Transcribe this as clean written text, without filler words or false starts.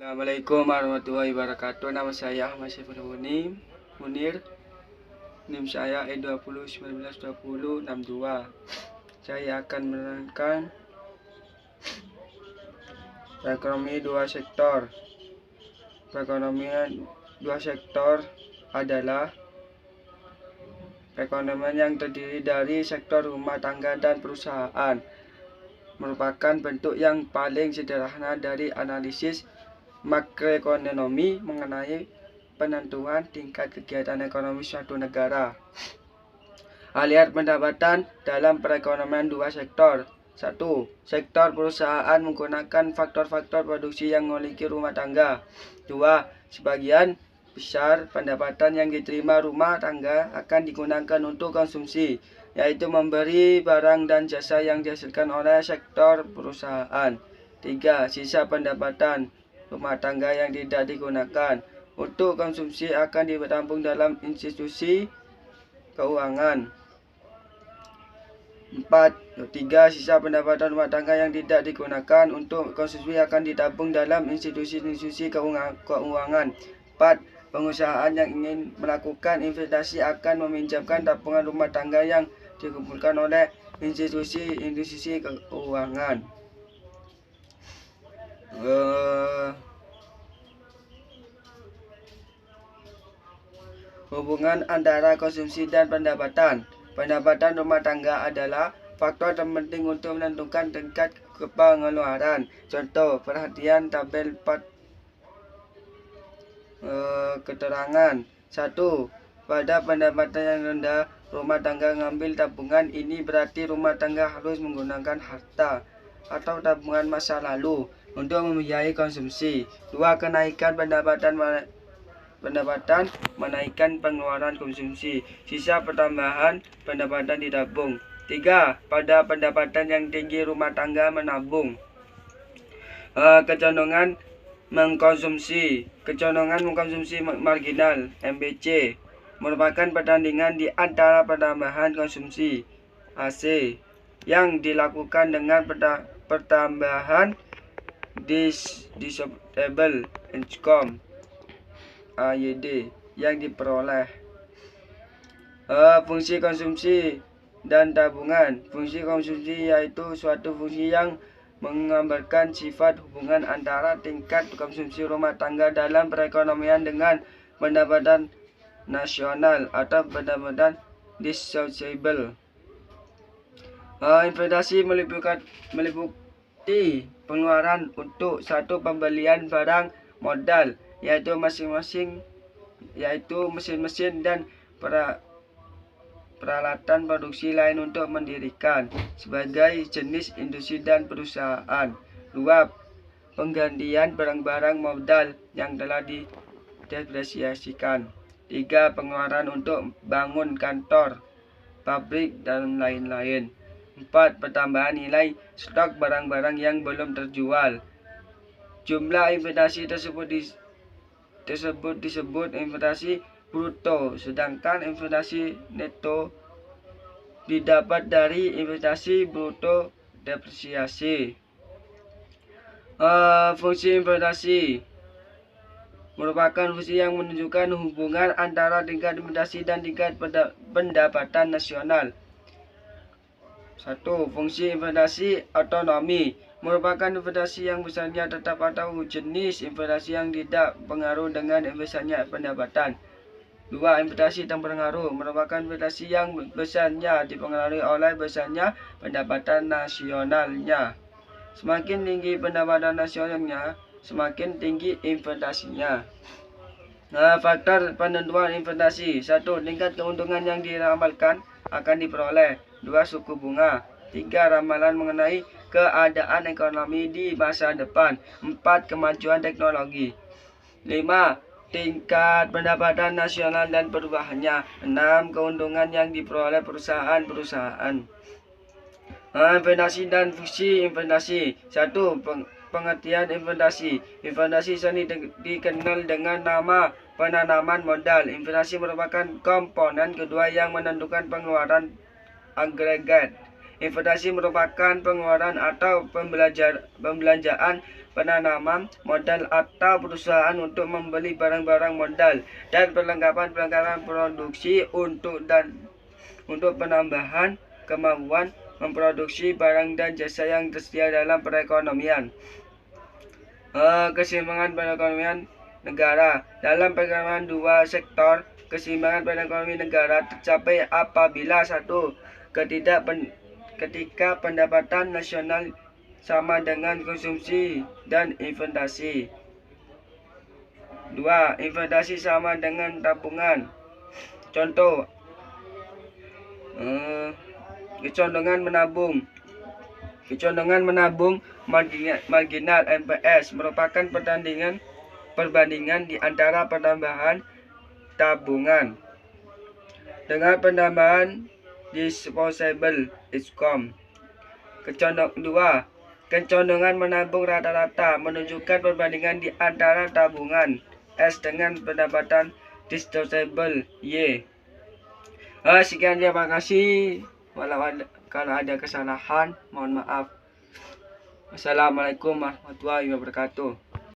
Assalamualaikum warahmatullahi wabarakatuh. Nama saya Ahmad Syafir Munir. NIM saya E20192062. Saya akan menerangkan ekonomi dua sektor. Perekonomian dua sektor adalah perekonomian yang terdiri dari sektor rumah tangga dan perusahaan. Merupakan bentuk yang paling sederhana dari analisis makroekonomi mengenai penentuan tingkat kegiatan ekonomi suatu negara. Aliran pendapatan dalam perekonomian dua sektor. 1. Sektor perusahaan menggunakan faktor-faktor produksi yang memiliki rumah tangga. 2. Sebagian besar pendapatan yang diterima rumah tangga akan digunakan untuk konsumsi, yaitu memberi barang dan jasa yang dihasilkan oleh sektor perusahaan. 3. Sisa pendapatan rumah tangga yang tidak digunakan untuk konsumsi akan ditampung dalam institusi keuangan. 3. Sisa pendapatan rumah tangga yang tidak digunakan untuk konsumsi akan ditabung dalam institusi keuangan. 4. Pengusahaan yang ingin melakukan investasi akan meminjamkan tabungan rumah tangga yang dikumpulkan oleh institusi keuangan. Hubungan antara konsumsi dan pendapatan. Pendapatan rumah tangga adalah faktor terpenting untuk menentukan tingkat pengeluaran. Contoh, perhatian tabel 4 keterangan. 1. Pada pendapatan yang rendah, rumah tangga mengambil tabungan. Ini berarti rumah tangga harus menggunakan harta atau tabungan masa lalu untuk membiayai konsumsi. 2. Kenaikan pendapatan menaikkan pengeluaran konsumsi. Sisa pertambahan pendapatan ditabung. 3. Pada pendapatan yang tinggi rumah tangga menabung. Kecenderungan mengkonsumsi marginal (MBC) merupakan perbandingan di antara pertambahan konsumsi (AC) yang dilakukan dengan pertambahan disposable income (AYD) yang diperoleh. Fungsi konsumsi dan tabungan. Fungsi konsumsi yaitu suatu fungsi yang menggambarkan sifat hubungan antara tingkat konsumsi rumah tangga dalam perekonomian dengan pendapatan nasional atau pendapatan disposable. Investasi meliputi pengeluaran untuk satu pembelian barang modal, yaitu mesin-mesin dan peralatan produksi lain untuk mendirikan sebagai jenis industri dan perusahaan. 2. Penggantian barang-barang modal yang telah didepresiasikan. 3. Pengeluaran untuk bangun kantor, pabrik, dan lain-lain. 4. Pertambahan nilai stok barang-barang yang belum terjual. Jumlah investasi tersebut disebut investasi bruto, sedangkan investasi neto didapat dari investasi bruto depresiasi. Fungsi investasi merupakan fungsi yang menunjukkan hubungan antara tingkat investasi dan tingkat pendapatan nasional. 1. Fungsi investasi otonomi merupakan investasi yang besarnya tetap atau jenis investasi yang tidak pengaruh dengan besarnya pendapatan. 2. Investasi terpengaruh merupakan investasi yang besarnya dipengaruhi oleh besarnya pendapatan nasionalnya. Semakin tinggi pendapatan nasionalnya, semakin tinggi investasinya. Faktor penentuan investasi. 1. Tingkat keuntungan yang diramalkan akan diperoleh. 2. Suku bunga. 3. Ramalan mengenai keadaan ekonomi di masa depan. 4. Kemajuan teknologi. 5. Tingkat pendapatan nasional dan perubahannya. 6. Keuntungan yang diperoleh perusahaan-perusahaan. Investasi dan fungsi investasi. 1. Pengertian investasi. Investasi sering dikenal dengan nama penanaman modal. Investasi merupakan komponen kedua yang menentukan pengeluaran agregat. Investasi merupakan pengeluaran atau pembelanjaan penanaman modal atau perusahaan untuk membeli barang-barang modal dan perlengkapan produksi untuk penambahan kemampuan memproduksi barang dan jasa yang tersedia dalam perekonomian. Keseimbangan perekonomian negara. Dalam perekonomian dua sektor, keseimbangan perekonomian negara tercapai apabila satu, ketika pendapatan nasional sama dengan konsumsi dan investasi. 2. Investasi sama dengan tabungan. Contoh, kecondongan menabung marginal MPS merupakan perbandingan di antara penambahan tabungan dengan penambahan disposable income. Kecondongan menabung rata-rata menunjukkan perbandingan di antara tabungan S dengan pendapatan disposable Y. Sekian, terima kasih. Kalau ada kesalahan, mohon maaf. Wassalamualaikum warahmatullahi wabarakatuh.